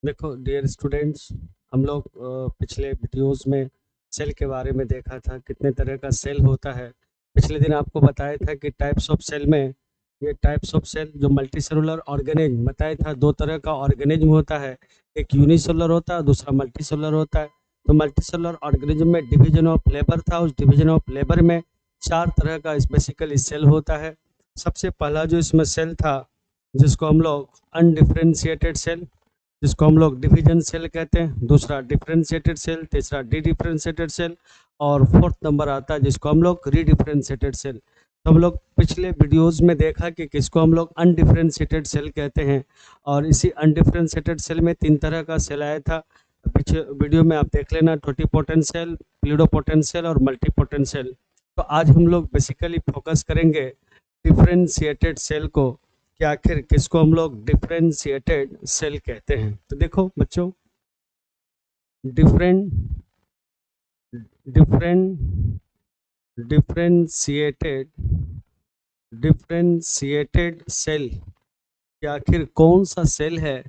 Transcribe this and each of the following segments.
देखो dear students, हम लोग पिछले वीडियोस में सेल के बारे में देखा था, कितने तरह का सेल होता है। पिछले दिन आपको बताया था कि टाइप्स ऑफ सेल में ये टाइप्स ऑफ सेल जो मल्टी सेलुलर ऑर्गेनिज्म बताया था, दो तरह का ऑर्गेनिज्म होता है, एक यूनिसेलुलर होता है, दूसरा मल्टी सेलुलर होता है। तो मल्टी सेलुलर ऑर्गेनिज्म में डिवीजन ऑफ लेबर था, उस डिवीजन ऑफ लेबर में चार तरह का बेसिकली सेल होता है। सबसे पहला जो इसमें सेल था, जिसको हम लोग अनडिफ्रेंशिएटेड सेल, जिसको हम लोग डिवीजन सेल कहते हैं, दूसरा डिफरेंशिएटेड सेल, तीसरा डी डिफरेंशिएटेड सेल, और फोर्थ नंबर आता है जिसको हम लोग रीडिफरेंशिएटेड सेल। तो हम लोग पिछले वीडियोस में देखा कि किसको हम लोग अनडिफरेंशिएटेड सेल कहते हैं, और इसी अनडिफरेंशिएटेड सेल में तीन तरह का सेल आया था। पीछे वीडियो में आप देख लेना, टोटीपोटेंट सेल, प्लूरिपोटेंट सेल और मल्टीपोटेंट सेल। तो आज हम लोग बेसिकली फोकस करेंगे डिफरेंशिएटेड सेल को, कि आखिर किसको हम लोग डिफरेंशिएटेड सेल कहते हैं। तो देखो बच्चों, different different differentiated differentiated cell, कि आखिर कौन सा सेल है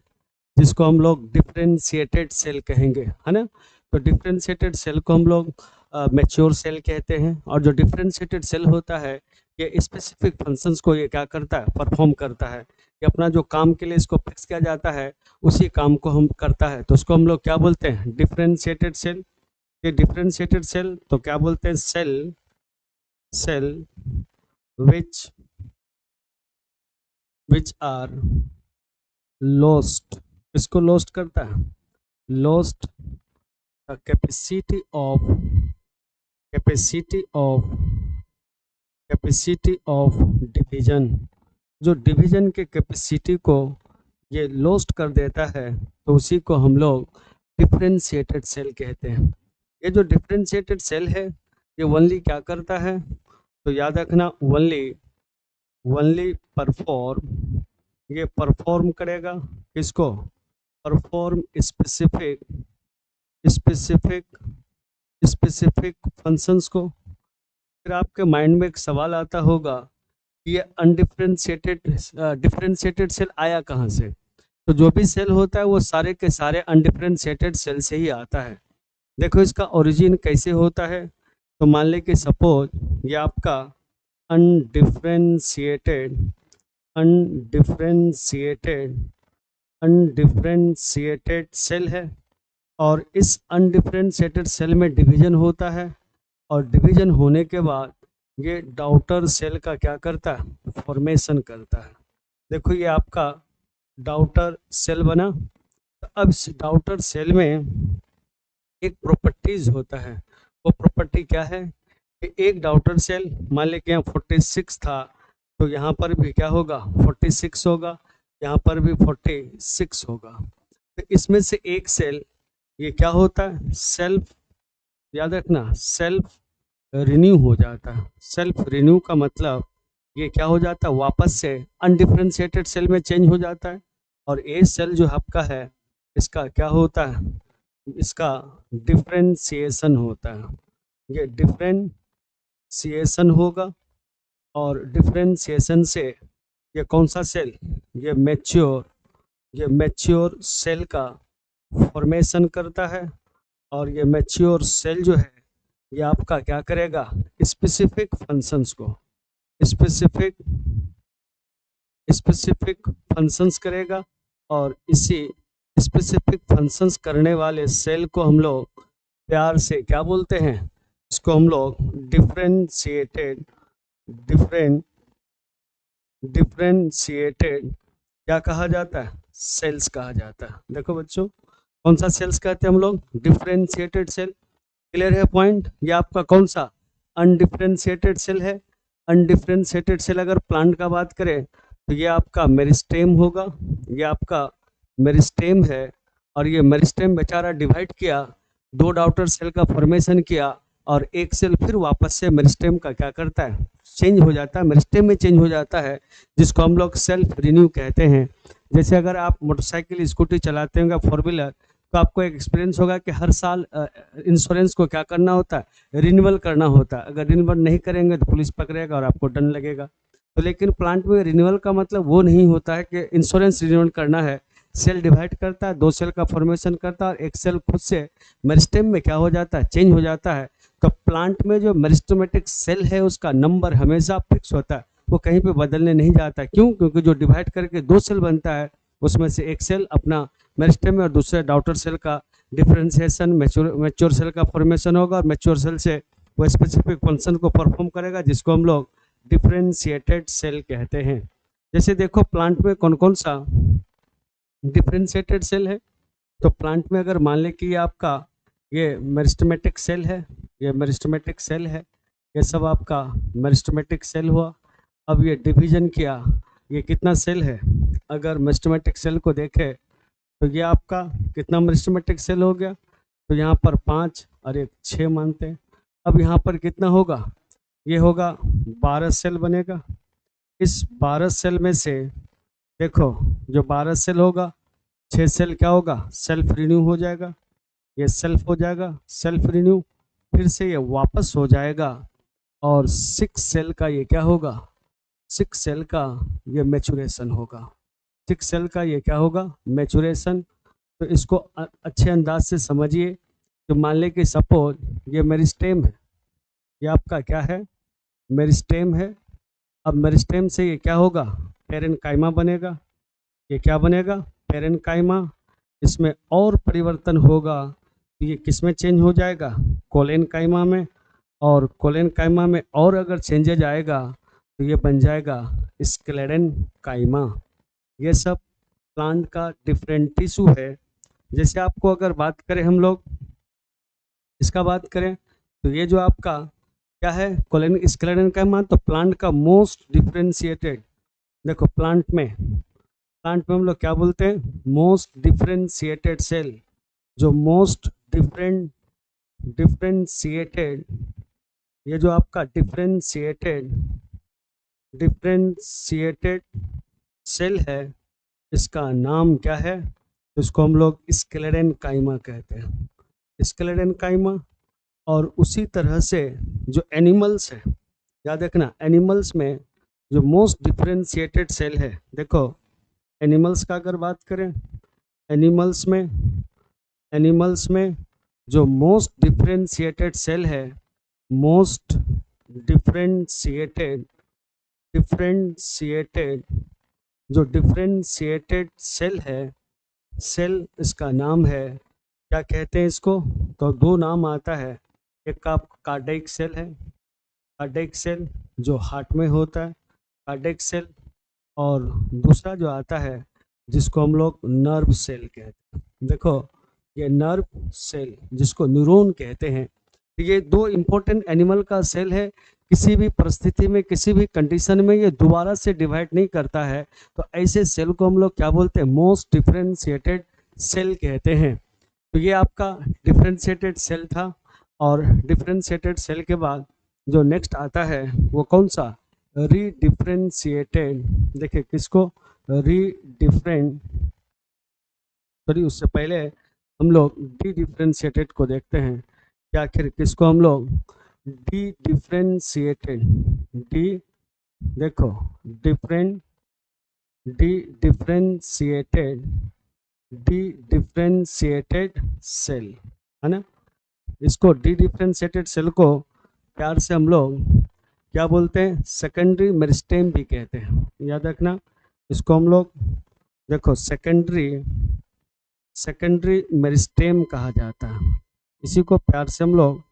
जिसको हम लोग डिफरेंशिएटेड सेल कहेंगे, है ना। तो डिफरेंशिएटेड सेल को हम लोग मैच्योर सेल कहते हैं, और जो डिफरेंशिएटेड सेल होता है ये स्पेसिफिक फंक्शंस को ये क्या करता है, परफॉर्म करता है। ये अपना जो काम के लिए इसको फिक्स किया जाता है उसी काम को हम करता है, तो उसको हम लोग क्या बोलते हैं, डिफरेंशिएटेड सेल। ये डिफरेंशिएटेड सेल तो क्या बोलते हैं, cell cell which which are lost, इसको लोस्ट करता है, lost capacity of capacity of capacity of division, जो डिवीजन के कैपेसिटी को ये लोस्ट कर देता है, तो उसी को हम लोग डिफरेंशिएटेड सेल कहते हैं। ये जो डिफरेंशिएटेड सेल है ये ओनली क्या करता है, तो याद रखना, ओनली ओनली परफॉर्म, ये परफॉर्म करेगा किसको, perform specific specific specific functions को। फिर आपके माइंड में एक सवाल आता होगा कि ये अनडिफरेंशिएटेड डिफरेंशिएटेड सेल आया कहाँ से। तो जो भी सेल होता है वो सारे के सारे अनडिफरेंशिएटेड सेल से ही आता है। देखो इसका ओरिजिन कैसे होता है, तो मान ले कि सपोज ये आपका अनडिफरेंशिएटेड अनडिफरेंशिएटेड अनडिफरेंशिएटेड सेल है, और इस अनडिफरेंशिएटेड सेल में डिवीजन होता है, और डिवीजन होने के बाद ये डाउटर सेल का क्या करता है, फॉर्मेशन करता है। देखो ये आपका डाउटर सेल बना। तो अब इस डाउटर सेल में एक प्रॉपर्टीज होता है, वो प्रॉपर्टी क्या है कि एक डाउटर सेल, मान लें कि यहाँ 46 था, तो यहाँ पर भी क्या होगा, 46 होगा, यहाँ पर भी 46 होगा। तो इसमें से एक सेल ये क्या होता है, सेल्फ, याद रखना, सेल्फ रिन्यू हो जाता है। सेल्फ रिन्यू का मतलब ये क्या हो जाता है, वापस से अनडिफरेंशिएटेड सेल में चेंज हो जाता है। और ए सेल जो आपका है इसका क्या होता है, इसका डिफरेंशिएशन होता है। ये डिफरेंशिएशन होगा, और डिफरेंशिएशन से ये कौन सा सेल, ये मैच्योर सेल का फॉर्मेशन करता है। और ये मैच्योर सेल जो है ये आपका क्या करेगा, स्पेसिफिक फंक्शंस को स्पेसिफिक स्पेसिफिक फंक्शंस करेगा, और इसी स्पेसिफिक फंक्शंस करने वाले सेल को हम लोग प्यार से क्या बोलते हैं, इसको हम लोग डिफरेंशिएटेड डिफरेंट डिफरेंशिएटेड क्या कहा जाता है, सेल्स कहा जाता है। देखो बच्चों, कौन सा सेल्स कहते हैं हम लोग, डिफरेंशिएटेड सेल। क्लियर है पॉइंट, ये आपका कौन सा अनडिफरेंशिएटेड सेल है। अनडिफरेंशिएटेड सेल अगर प्लांट का बात करें तो ये आपका मेरिस्टेम होगा, ये आपका मेरिस्टेम है, और ये मेरिस्टेम बेचारा डिवाइड किया, दो डाउटर सेल का फॉर्मेशन किया, और एक सेल फिर वापस से मेरिस्टेम का क्या करता है, चेंज हो जाता है, मेरिस्टेम में चेंज हो जाता है, जिसको हम लोग सेल्फ रिन्यू कहते हैं। जैसे अगर आप मोटरसाइकिल स्कूटी चलाते होंगे, फोर व्हीलर, तो आपको एक एक्सपीरियंस होगा कि हर साल इंश्योरेंस को क्या करना होता है, रिन्यूअल करना होता है। अगर रिन्यूअल नहीं करेंगे तो पुलिस पकड़ेगा और आपको दंड लगेगा। तो लेकिन प्लांट में रिन्यूअल का मतलब वो नहीं होता है कि इंश्योरेंस रिन्यूअल करना है, सेल डिवाइड करता है, 2 सेल का फॉर्मेशन करता है और एक सेल खुद से मेरिस्टेम में क्या हो जाता है, चेंज हो जाता है। तो प्लांट में जो मेरिस्टेमेटिक सेल है उसका नंबर हमेशा फिक्स होता है, वो कहीं पे बदलने नहीं जाता। क्यों? क्योंकि जो डिवाइड करके 2 सेल बनता है उसमें से एक सेल अपना मेरिस्टेम में और दूसरे डॉटर सेल का डिफ्रेंसिएशन, मैच्योर सेल का फॉर्मेशन होगा और मैच्योर सेल से वो स्पेसिफिक फंक्शन को परफॉर्म करेगा, जिसको हम लोग डिफ्रेंशिएटेड सेल कहते हैं। जैसे देखो प्लांट में कौन कौन सा डिफ्रेंशिएटेड सेल है। तो प्लांट में अगर मान लें कि आपका ये मेरिस्टेमेटिक सेल है, ये मेरिस्टेमेटिक सेल है, ये सब आपका मेरिस्टेमेटिक सेल हुआ। अब ये डिवीजन किया, ये कितना सेल है? अगर मेरिस्टेमेटिक सेल को देखें तो ये आपका कितना मेरिस्टेमेटिक सेल हो गया? तो यहाँ पर 5 और एक 6 मानते हैं। अब यहाँ पर कितना होगा? ये होगा 12 सेल बनेगा। इस 12 सेल में से देखो जो 12 सेल होगा, 6 सेल क्या होगा? सेल्फ रिन्यू हो जाएगा, ये सेल्फ हो जाएगा, सेल्फ रिन्यू, फिर से ये वापस हो जाएगा और 6 सेल का ये क्या होगा? 6 सेल का ये मैचुरेशन होगा। 6 सेल का ये क्या होगा? मैचुरेशन। तो इसको अच्छे अंदाज से समझिए। तो मान लें कि सपोज ये मेरिस्टेम है, ये आपका क्या है? मेरिस्टेम है। अब मेरिस्टेम से ये क्या होगा? पेरेन्काइमा बनेगा। ये क्या बनेगा? पेरेन्काइमा। इसमें और परिवर्तन होगा तो ये किस में चेंज हो जाएगा? कोलेनकाइमा में। और कोलेनकाइमा में और अगर चेंजेज आएगा तो ये बन जाएगा स्क्लेरेनकाइमा। ये सब प्लांट का डिफरेंट टिश्यू है। जैसे आपको अगर बात करें हम लोग इसका बात करें तो ये जो आपका क्या है? स्क्लेरेनकाइमा। तो प्लांट का मोस्ट डिफरेंशिएटेड, देखो प्लांट में हम लोग क्या बोलते हैं? Most differentiated cell. जो मोस्ट डिफरेंशिएटेड, ये जो आपका डिफरेंशिएटेड सेल है, इसका नाम क्या है? इसको हम लोग स्क्लेरेनकाइमा कहते हैं, स्क्लेरेनकाइमा। और उसी तरह से जो एनिमल्स है, याद रखना एनिमल्स में जो मोस्ट डिफरेंशिएटेड सेल है, देखो एनिमल्स का अगर बात करें, एनिमल्स में जो मोस्ट डिफरेंशिएटेड सेल है, मोस्ट डिफरेंशिएटेड जो डिफरेंशिएटेड सेल है, सेल इसका नाम है, क्या कहते हैं इसको? तो 2 नाम आता है। एक का कार्डियक सेल है, कार्डियक सेल जो हार्ट में होता है, कार्डियक सेल। और दूसरा जो आता है जिसको हम लोग नर्व सेल कहते हैं। देखो ये नर्व सेल जिसको न्यूरॉन कहते हैं, ये 2 इम्पोर्टेंट एनिमल का सेल है। किसी भी परिस्थिति में, किसी भी कंडीशन में ये दोबारा से डिवाइड नहीं करता है। तो ऐसे सेल को हम लोग क्या बोलते हैं? मोस्ट डिफरेंशिएटेड सेल कहते हैं। तो ये आपका डिफरेंशिएटेड सेल था। और डिफरेंशिएटेड सेल के बाद जो नेक्स्ट आता है वो कौन सा? रीडिफरेंशिएटेड। देखिए किसको सॉरी उससे पहले हम लोग डी डिफरेंशिएटेड को देखते हैं कि आखिर किसको हम लोग डी डिफरेंशिएटेड सेल है ना। इसको डी डिफरेंशिएटेड सेल को प्यार से हम लोग क्या बोलते हैं? सेकेंडरी मेरिस्टेम भी कहते हैं। याद रखना इसको हम लोग, देखो सेकेंडरी मेरिस्टेम कहा जाता है। इसी को प्यार से हम लोग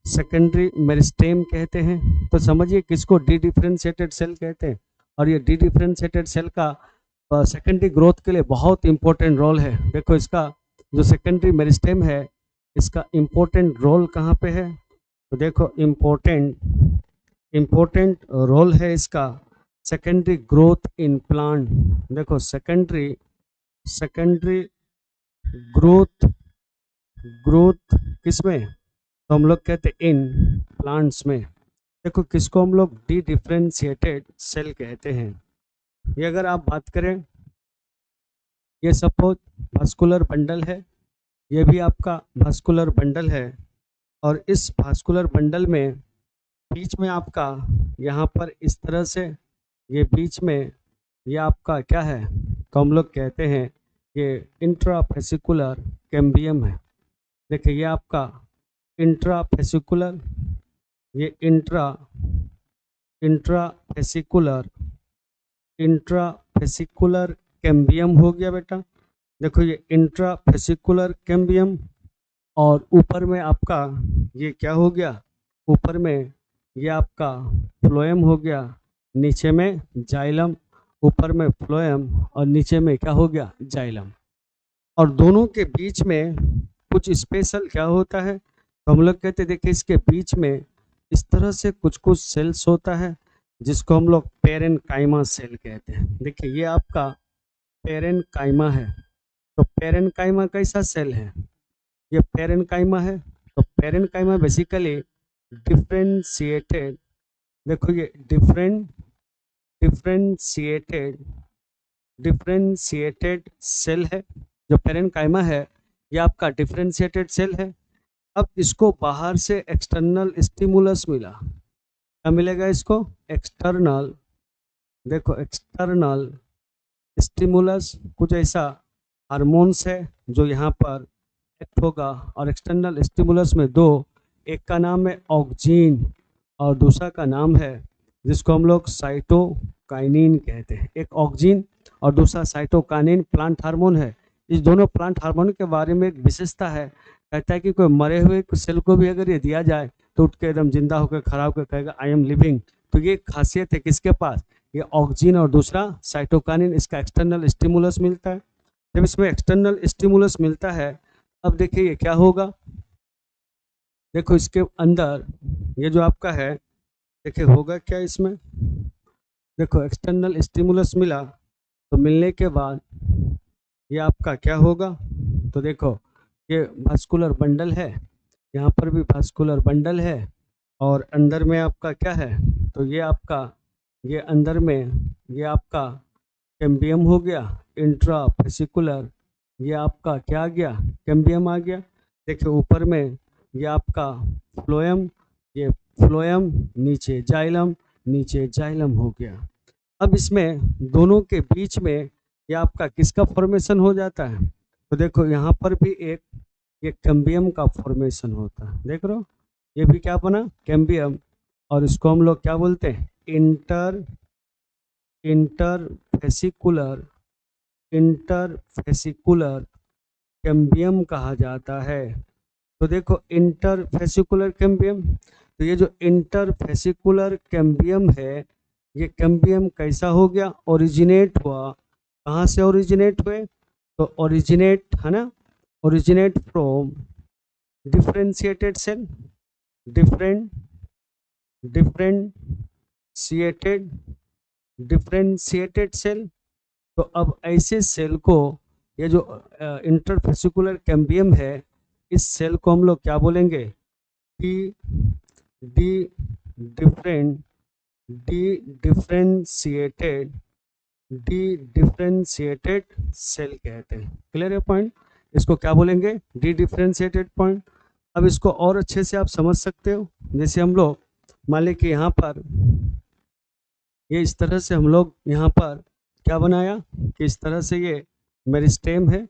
सेकेंडरी मेरिस्टेम कहते हैं। तो समझिए किसको डी डिफरेंशिएटेड सेल कहते हैं। और ये डी डिफरेंशिएटेड सेल का सेकेंडरी ग्रोथ के लिए बहुत इंपॉर्टेंट रोल है। देखो इसका जो सेकेंडरी मेरिस्टेम है, इसका इम्पोर्टेंट रोल कहाँ पे है? तो देखो इम्पोर्टेंट रोल है इसका सेकेंडरी ग्रोथ इन प्लांट। देखो सेकेंडरी ग्रोथ किस में? तो हम लोग कहते हैं इन प्लांट्स में। देखो किसको हम लोग डी डिफरेंशिएटेड सेल कहते हैं। ये अगर आप बात करें, ये सपोज वास्कुलर बंडल है, ये भी आपका वास्कुलर बंडल है। और इस वास्कुलर बंडल में बीच में आपका यहाँ पर इस तरह से, ये बीच में ये आपका क्या है? तो हम लोग कहते हैं ये इंट्राफेसिकुलर कैम्बियम है। देखिए ये आपका इंट्राफेसिकुलर, ये इंट्राफेसिकुलर कैम्बियम हो गया बेटा। देखो ये इंट्राफेसिकुलर कैम्बियम, और ऊपर में आपका ये क्या हो गया, ऊपर में ये आपका फ्लोएम हो गया, नीचे में जाइलम, ऊपर में फ्लोएम और नीचे में क्या हो गया, जाइलम। और दोनों के बीच में कुछ स्पेशल क्या होता है, तो हम लोग कहते हैं देखिए इसके बीच में इस तरह से कुछ कुछ सेल्स होता है जिसको हम लोग पेरेन्काइमा सेल कहते हैं। देखिए ये आपका पेरेन्काइमा है। तो पेरेन्काइमा कैसा सेल है, ये पेरेन्काइमा है। तो पेरेन्काइमा बेसिकली डिफ्रेंशिएटेड, देखो ये डिफ्रेंशिएटेड सेल है। जो पेरेन्काइमा है ये आपका डिफ्रेंशिएटेड सेल है। अब इसको बाहर से एक्सटर्नल स्टिमुलस मिला, क्या मिलेगा इसको, एक्सटर्नल, देखो एक्सटर्नल स्टिमुलस, कुछ ऐसा हार्मोन्स है जो यहाँ पर एक्ट होगा। और एक्सटर्नल स्टिमुलस में दो, एक का नाम है ऑक्जीन और दूसरा का नाम है जिसको हम लोग साइटोकाइनिन कहते हैं। एक ऑक्जीन और दूसरा साइटोकाइनिन प्लांट हार्मोन है। इस दोनों प्लांट हार्मोन के बारे में एक विशेषता है, कहता है कि कोई मरे हुए सेल को भी अगर ये दिया जाए तो उठ के एकदम जिंदा होकर खड़ा होकर कहेगा आई एम लिविंग। तो ये खासियत है किसके पास, ये ऑक्सीजन और दूसरा साइटोकाइनिन, इसका एक्सटर्नल स्टिमुलस मिलता है। जब इसमें एक्सटर्नल स्टिमुलस मिलता है, अब देखिए ये क्या होगा, देखो इसके अंदर ये जो आपका है, देखिए होगा क्या इसमें, देखो एक्सटर्नल स्टिमुलस मिला, तो मिलने के बाद ये आपका क्या होगा, तो देखो ये वास्कुलर बंडल है, यहाँ पर भी वास्कुलर बंडल है, और अंदर में आपका क्या है, तो ये आपका, ये अंदर में ये आपका कैम्बियम हो गया इंट्राफेसिकुलर, ये आपका क्या आ गया, कैम्बियम आ गया। देखिए ऊपर में ये आपका फ्लोएम, ये फ्लोएम, नीचे जाइलम, नीचे जाइलम हो गया। अब इसमें दोनों के बीच में ये आपका किसका फॉर्मेशन हो जाता है, तो देखो यहाँ पर भी एक ये कैम्बियम का फॉर्मेशन होता है, देख रहे हो ये भी क्या बना, कैम्बियम, और इसको हम लोग क्या बोलते हैं, इंटरफेसिकुलर कैम्बियम कहा जाता है। तो देखो इंटरफेसिकुलर कैम्बियम, तो ये जो इंटरफेसिकुलर कैम्बियम है, ये कैम्बियम कैसा हो गया, ओरिजिनेट हुआ, कहाँ से ओरिजिनेट हुए, तो ओरिजिनेट है ना, originate from differentiated cell, differentiated cell. तो अब ऐसे सेल को, ये जो इंटरफेसिकुलर कैम्बियम है, इस सेल को हम लोग क्या बोलेंगे, डिफ्रेंशिएटेड सेल कहते हैं। क्लियर है पॉइंट, इसको क्या बोलेंगे, डिफ्रेंशिएटेड पॉइंट। अब इसको और अच्छे से आप समझ सकते हो, जैसे हम लोग मान लें कि यहाँ पर ये इस तरह से हम लोग यहाँ पर क्या बनाया कि इस तरह से ये मेरिस्टेम है,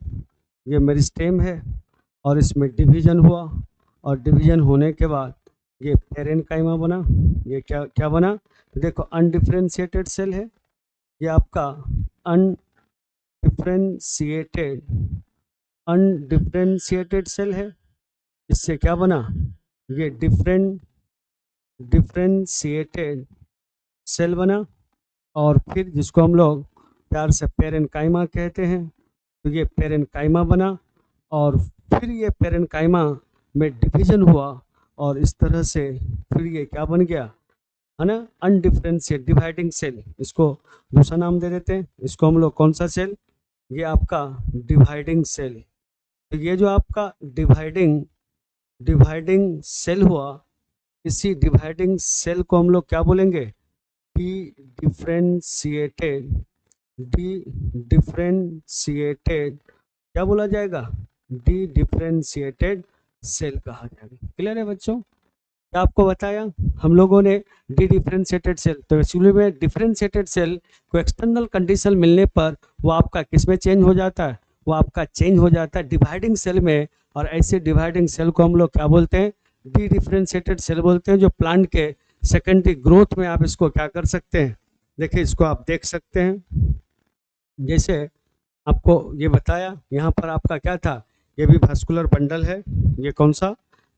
ये मेरिस्टेम है, और इसमें डिवीजन हुआ, और डिवीजन होने के बाद ये पेरेन्काइमा बना। ये क्या बना, देखो अनडिफ्रेंशिएटेड सेल है, ये आपका अनडिफ्रेंशिएटेड सेल है। इससे क्या बना, ये डिफ्रेंशिएटेड सेल बना, और फिर जिसको हम लोग प्यार से पेरेन्काइमा कहते हैं। तो ये पेरेन्काइमा बना, और फिर ये पेरेन्काइमा में डिवीजन हुआ, और इस तरह से फिर ये क्या बन गया, है ना, अनडिफ्रेंशिएट डिवाइडिंग सेल। इसको दूसरा नाम दे देते हैं, इसको हम लोग कौन सा सेल, ये आपका डिवाइडिंग सेल। तो ये जो आपका डिवाइडिंग सेल हुआ, इसी डिवाइडिंग सेल को हम लोग क्या बोलेंगे, डिफ्रेंशिएटेड क्या बोला जाएगा, डिफ्रेंशिएटेड सेल कहा जाएगा। क्लियर है बच्चों, क्या आपको बताया हम लोगों ने डिफ्रेंशिएटेड सेल। तो एक्चुअली में डिफ्रेंशिएटेड सेल को एक्सटर्नल कंडीशन मिलने पर वो आपका किस में चेंज हो जाता है, वो आपका चेंज हो जाता है डिवाइडिंग सेल में, और ऐसे डिवाइडिंग सेल को हम लोग क्या बोलते हैं, डी डिफ्रेंशिएटेड सेल बोलते हैं, जो प्लांट के सेकेंडरी ग्रोथ में आप इसको क्या कर सकते हैं। देखिए इसको आप देख सकते हैं, जैसे आपको ये बताया यहाँ पर आपका क्या था, ये भी भास्कुलर बंडल है, ये कौन सा,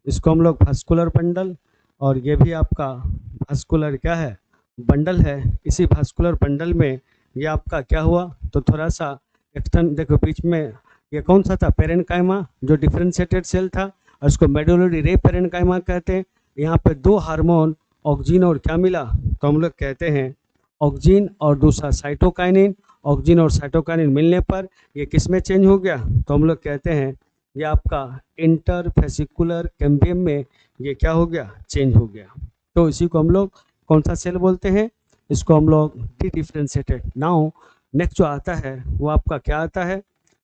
इसको हम लोग भास्कुलर बंडल, और ये भी आपका भास्कुलर क्या है, बंडल है। इसी भास्कुलर बंडल में ये आपका क्या हुआ, तो थोड़ा सा एक्सटर्न देखो बीच में ये कौन सा था, पेरेन्काइमा, जो डिफ्रेंशिएटेड सेल था, और इसको मेडुलरी रे पेरेन्काइमा कहते हैं। यहाँ पे दो हार्मोन ऑक्सीन और क्या मिला, तो हम लोग कहते हैं ऑक्सीन और दूसरा साइटोकाइनिन। ऑक्सीन और साइटोकाइनिन मिलने पर ये किस में चेंज हो गया, तो हम लोग कहते हैं ये आपका इंटरफेसिकुलर कैम्बियम में ये क्या हो गया, चेंज हो गया। तो इसी को हम लोग कौन सा सेल बोलते हैं, इसको हम लोग डी डिफ्रेंशिएटेड। नाउ नेक्स्ट जो आता है वो आपका क्या आता है,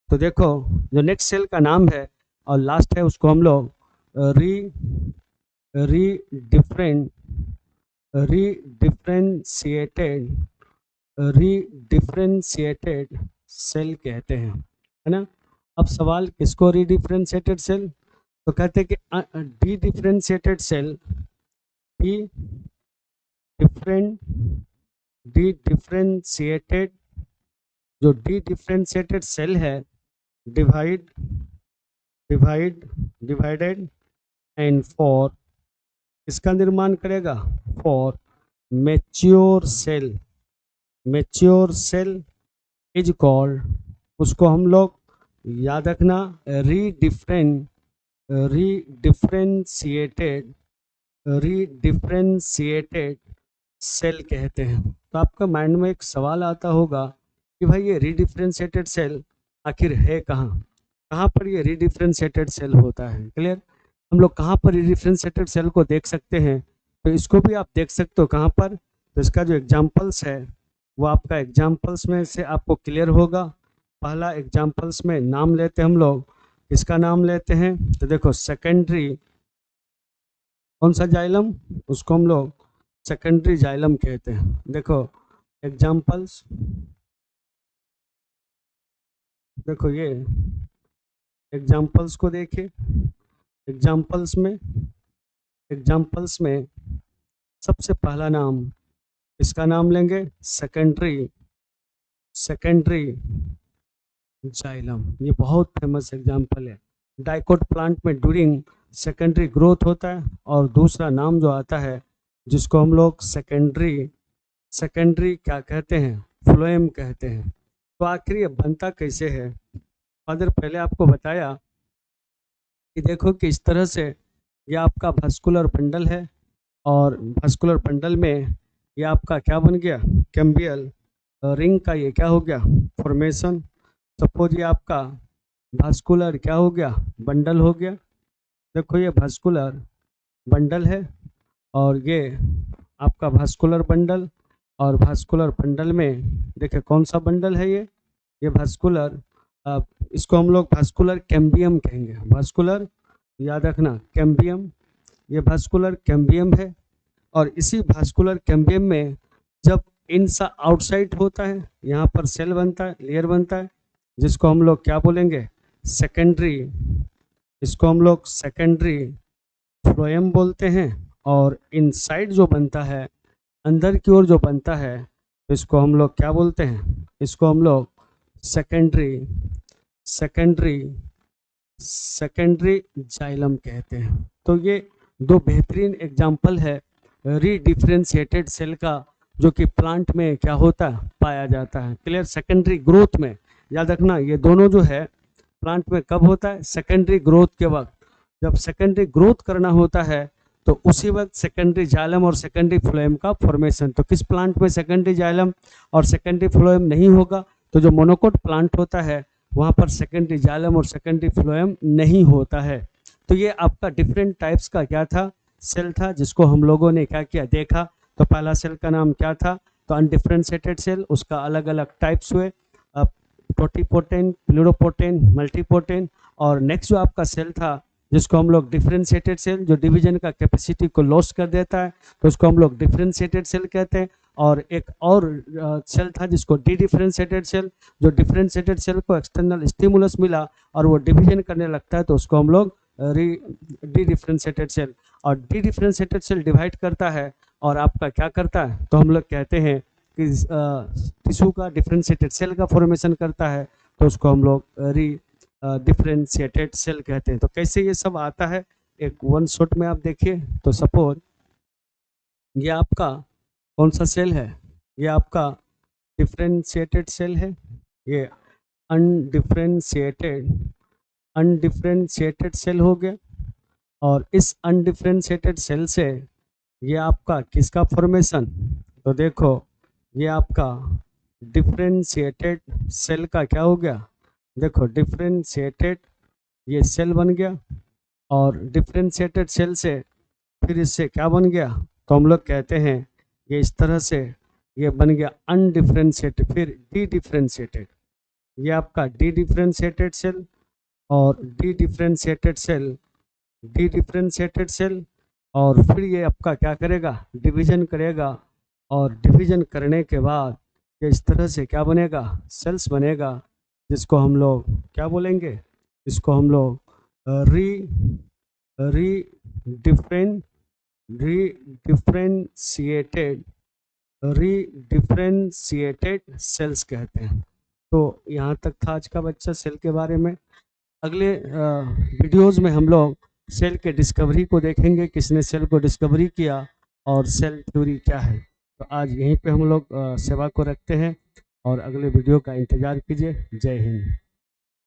तो देखो जो नेक्स्ट सेल का नाम है और लास्ट है उसको हम लोग रीडिफ्रेंशिएटेड सेल कहते हैं, है ना। अब सवाल किसको रीडिफ्रेंशिएटेड सेल, तो कहते हैं कि डी डिफ्रेंशिएटेड सेल डिफ्रेंशिएटेड, जो डी डिफ्रेंशिएटेड सेल है डिवाइडेड एंड फॉर इसका निर्माण करेगा, for mature cell is called, उसको हम लोग याद रखना रीडिफ्रेंशिएटेड सेल कहते हैं। तो आपका माइंड में एक सवाल आता होगा कि भाई ये रीडिफ्रेंशिएटेड सेल आखिर है कहाँ पर ये रीडिफ्रेंशिएटेड सेल होता है, क्लियर। हम लोग कहाँ पर रीडिफ्रेंशिएटेड सेल को देख सकते हैं, तो इसको भी आप देख सकते हो कहाँ पर, तो इसका जो एग्जाम्पल्स है वो आपका एग्जाम्पल्स में से आपको क्लियर होगा। पहला एग्जाम्पल्स में नाम लेते हैं हम लोग, इसका नाम लेते हैं, तो देखो सेकेंडरी कौन सा जाइलम, उसको हम लोग सेकेंडरी जाइलम कहते हैं। देखो एग्जाम्पल्स, देखो ये एग्जाम्पल्स को देखिए, एग्जाम्पल्स में सबसे पहला नाम, इसका नाम लेंगे सेकेंडरी जाइलम। ये बहुत फेमस एग्जाम्पल है। डाइकोट प्लांट में ड्यूरिंग सेकेंडरी ग्रोथ होता है, और दूसरा नाम जो आता है जिसको हम लोग सेकेंडरी क्या कहते हैं, फ्लोएम कहते हैं। तो आखिर ये बनता कैसे है, फादर पहले आपको बताया कि देखो कि इस तरह से ये आपका भास्कुलर बंडल है, और भास्कुलर बंडल में ये आपका क्या बन गया, कैम्बियल रिंग का ये क्या हो गया, फॉर्मेशन। सपोज ये आपका भास्कुलर क्या हो गया, बंडल हो गया। देखो ये भास्कुलर बंडल है, और ये आपका भास्कुलर बंडल, और भास्कुलर बंडल में देखिए कौन सा बंडल है, ये भास्कुलर, इसको हम लोग भास्कुलर कैम्बियम कहेंगे। भास्कुलर याद रखना कैम्बियम, ये भास्कुलर कैम्बियम है। और इसी भास्कुलर कैम्बियम में जब इनसा आउटसाइड होता है, यहाँ पर सेल बनता है, लेयर बनता है, जिसको हम लोग क्या बोलेंगे, सेकेंडरी, इसको हम लोग सेकेंडरी फ्लोएम बोलते हैं। और इनसाइड जो बनता है, अंदर की ओर जो बनता है, तो इसको हम लोग क्या बोलते हैं, इसको हम लोग सेकेंडरी जाइलम कहते हैं। तो ये दो बेहतरीन एग्जाम्पल है रीडिफ्रेंशिएटेड सेल का, जो कि प्लांट में क्या होता है, पाया जाता है, क्लियर। सेकेंडरी ग्रोथ में याद रखना, ये दोनों जो है प्लांट में कब होता है, सेकेंडरी ग्रोथ के वक्त। जब सेकेंडरी ग्रोथ करना होता है तो उसी वक्त सेकेंडरी जाइलम और सेकेंडरी फ्लोएम का फॉर्मेशन। तो किस प्लांट में सेकेंडरी जाइलम और सेकेंडरी फ्लोएम नहीं होगा, तो जो मोनोकोट प्लांट होता है वहाँ पर सेकेंडरी जाइलम और सेकेंडरी फ्लोएम नहीं होता है। तो ये आपका डिफरेंट टाइप्स का क्या था, सेल था, जिसको हम लोगों ने क्या किया, देखा। तो पहला सेल का नाम क्या था, तो अनडिफ्रेंशिएटेड सेल, उसका अलग अलग टाइप्स हुए, टोटिपोटेंट, प्लूरोपोटेंट, मल्टीपोटेंट। और नेक्स्ट जो आपका सेल था जिसको हम लोग डिफ्रेंशिएटेड सेल, जो डिवीजन का कैपेसिटी को लॉस कर देता है, तो उसको हम लोग डिफ्रेंशिएटेड सेल कहते हैं। और एक और सेल था जिसको डी डिफरेंशिएटेड सेल, जो डिफरेंशिएटेड सेल को एक्सटर्नल स्टिमुलस मिला और वो डिवीजन करने लगता है तो उसको हम लोग डी डिफरेंशिएटेड सेल। और डी डिफरेंशिएटेड सेल डिवाइड करता है और आपका क्या करता है, तो हम लोग कहते हैं कि टिश्यू का डिफरेंशिएटेड सेल का फॉर्मेशन करता है, तो उसको हम लोग डिफरेंशिएटेड सेल कहते हैं। तो कैसे ये सब आता है एक वन शॉट में आप देखिए। तो सपोज ये आपका कौन सा सेल है, ये आपका डिफरेंशिएटेड सेल है, ये अनडिफरेंशिएटेड सेल हो गया। और इस अनडिफरेंशिएटेड सेल से ये आपका किसका फॉर्मेशन, तो देखो ये आपका डिफरेंशिएटेड सेल का क्या हो गया, देखो डिफरेंशिएटेड ये सेल बन गया। और डिफरेंशिएटेड सेल से फिर इससे क्या बन गया, तो हम लोग कहते हैं ये इस तरह से ये बन गया अनडिफरेंशिएटेड, फिर डी डिफरेंशिएटेड, ये आपका डी डिफरेंशिएटेड सेल। और डी डिफरेंशिएटेड सेल और फिर ये आपका क्या करेगा, डिवीजन करेगा। और डिवीजन करने के बाद ये इस तरह से क्या बनेगा, सेल्स बनेगा, जिसको हम लोग क्या बोलेंगे, इसको हम लोग रीडिफरेंशिएटेड सेल्स कहते हैं। तो यहाँ तक था आज का बच्चा सेल के बारे में। अगले वीडियोज़ में हम लोग सेल के डिस्कवरी को देखेंगे, किसने सेल को डिस्कवरी किया और सेल थ्योरी क्या है। तो आज यहीं पे हम लोग सेवा को रखते हैं और अगले वीडियो का इंतज़ार कीजिए। जय हिंद।